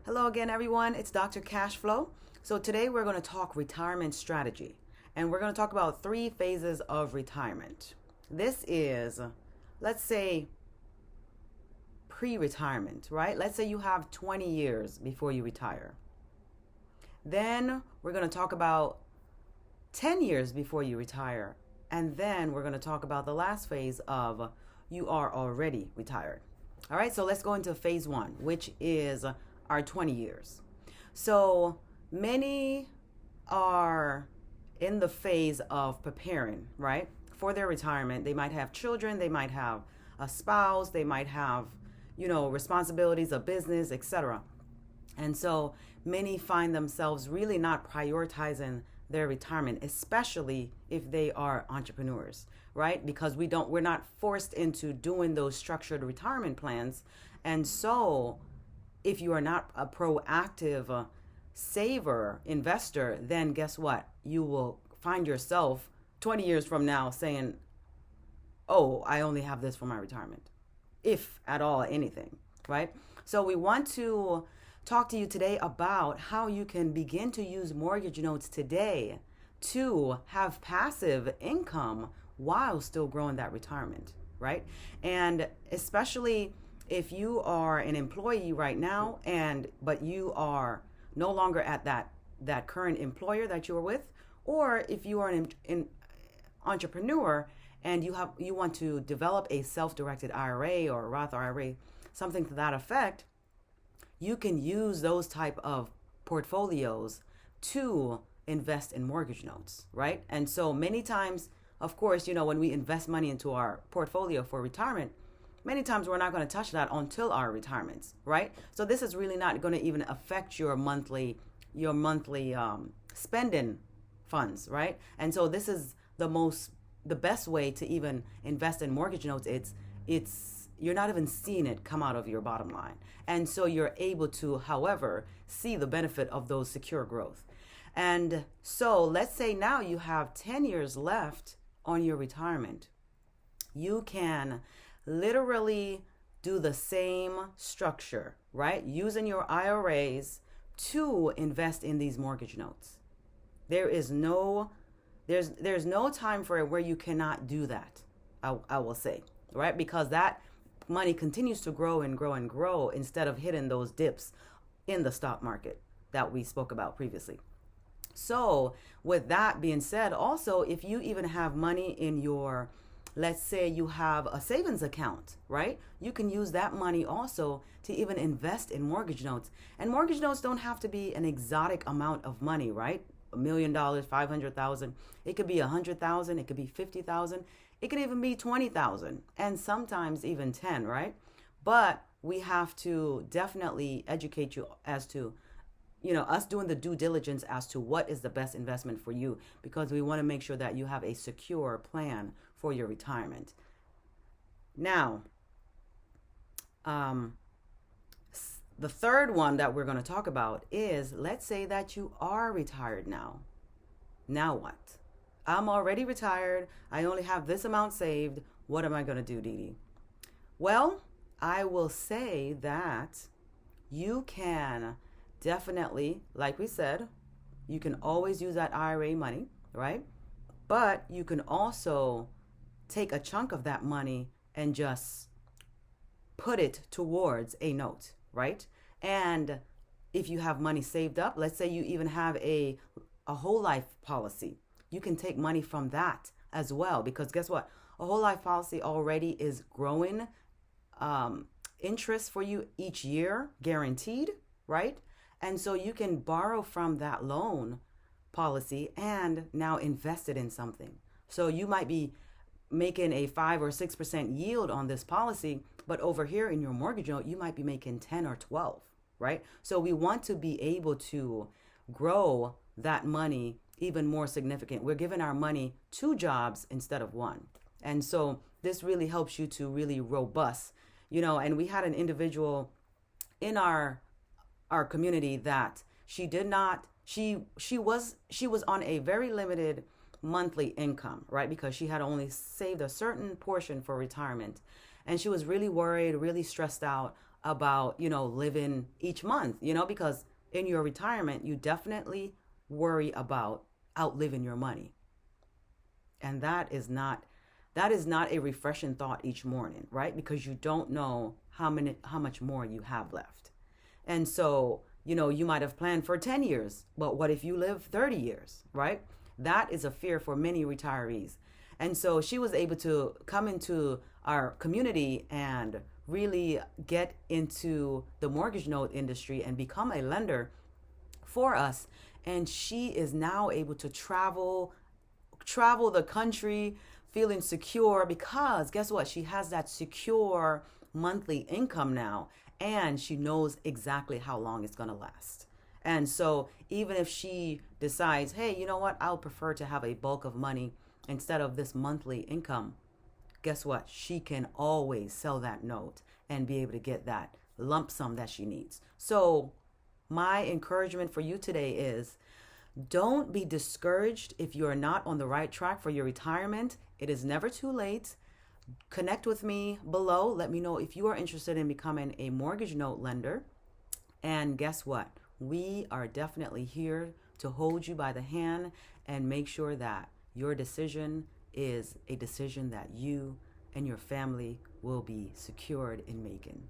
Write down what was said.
Hello again, everyone. It's Dr. Cashflow. So today we're going to talk retirement strategy, and we're going to talk about 3 phases of retirement. This is, let's say, pre-retirement, right? Let's say you have 20 years before you retire. Then we're going to talk about 10 years before you retire, and then we're going to talk about the last phase of you are already retired. All right, so let's go into phase 1, which is our 20 years. So many are in the phase of preparing, right, for their retirement. They might have children, they might have a spouse, they might have, responsibilities of business, etc. And so many find themselves really not prioritizing their retirement, especially if they are entrepreneurs, right? Because we're not forced into doing those structured retirement plans. And so if you are not a proactive saver, investor, then guess what? You will find yourself 20 years from now saying, oh, I only have this for my retirement, if at all anything, right? So we want to talk to you today about how you can begin to use mortgage notes today to have passive income while still growing that retirement, right? And especially if you are an employee right now but you are no longer at that current employer that you were with, or if you are an entrepreneur and you want to develop a self-directed IRA or a Roth IRA, something to that effect, you can use those type of portfolios to invest in mortgage notes, right? And so many times, of course, when we invest money into our portfolio for retirement, many times we're not going to touch that until our retirements, right? So this is really not going to even affect your monthly spending funds, right? And so this is the best way to even invest in mortgage notes. It's you're not even seeing it come out of your bottom line. And so you're able to, however, see the benefit of those secure growth. And so let's say now you have 10 years left on your retirement. You can literally do the same structure, right? Using your IRAs to invest in these mortgage notes. There's no time for it where you cannot do that, I will say, right? Because that money continues to grow and grow and grow instead of hitting those dips in the stock market that we spoke about previously. So with that being said, also, if you even have money in your, let's say you have a savings account, right? You can use that money also to even invest in mortgage notes. And mortgage notes don't have to be an exotic amount of money, right? $1 million, 500,000. It could be 100,000. It could be 50,000. It could even be 20,000, and sometimes even 10, right? But we have to definitely educate you as to, us doing the due diligence as to what is the best investment for you, because we want to make sure that you have a secure plan for your retirement. Now, the third one that we're going to talk about is, let's say that you are retired now. Now what? I'm already retired. I only have this amount saved. What am I going to do, Dee Dee? Well, I will say that you can definitely, like we said, you can always use that IRA money, right? But you can also take a chunk of that money and just put it towards a note, right? And if you have money saved up, let's say you even have a whole life policy, you can take money from that as well, because guess what? A whole life policy already is growing interest for you each year, guaranteed, right? And so you can borrow from that loan policy and now invest it in something. So you might be making a 5 or 6% yield on this policy, but over here in your mortgage note, you might be making 10 or 12, right? So we want to be able to grow that money even more significant. We're giving our money 2 jobs instead of 1. And so this really helps you to really robust, and we had an individual in our community that she was on a very limited monthly income, right? Because she had only saved a certain portion for retirement. And she was really worried, really stressed out about, living each month, because in your retirement, you definitely worry about outliving your money. And that is not a refreshing thought each morning, right? Because you don't know how much more you have left. And so, you might have planned for 10 years, but what if you live 30 years, right? That is a fear for many retirees. And so she was able to come into our community and really get into the mortgage note industry and become a lender for us. And she is now able to travel the country feeling secure, because guess what? She has that secure monthly income now, and she knows exactly how long it's going to last. And so even if she decides, hey, you know what? I'll prefer to have a bulk of money instead of this monthly income. Guess what? She can always sell that note and be able to get that lump sum that she needs. So my encouragement for you today is, don't be discouraged if you're not on the right track for your retirement. It is never too late. Connect with me below. Let me know if you are interested in becoming a mortgage note lender. And guess what? We are definitely here to hold you by the hand and make sure that your decision is a decision that you and your family will be secured in making.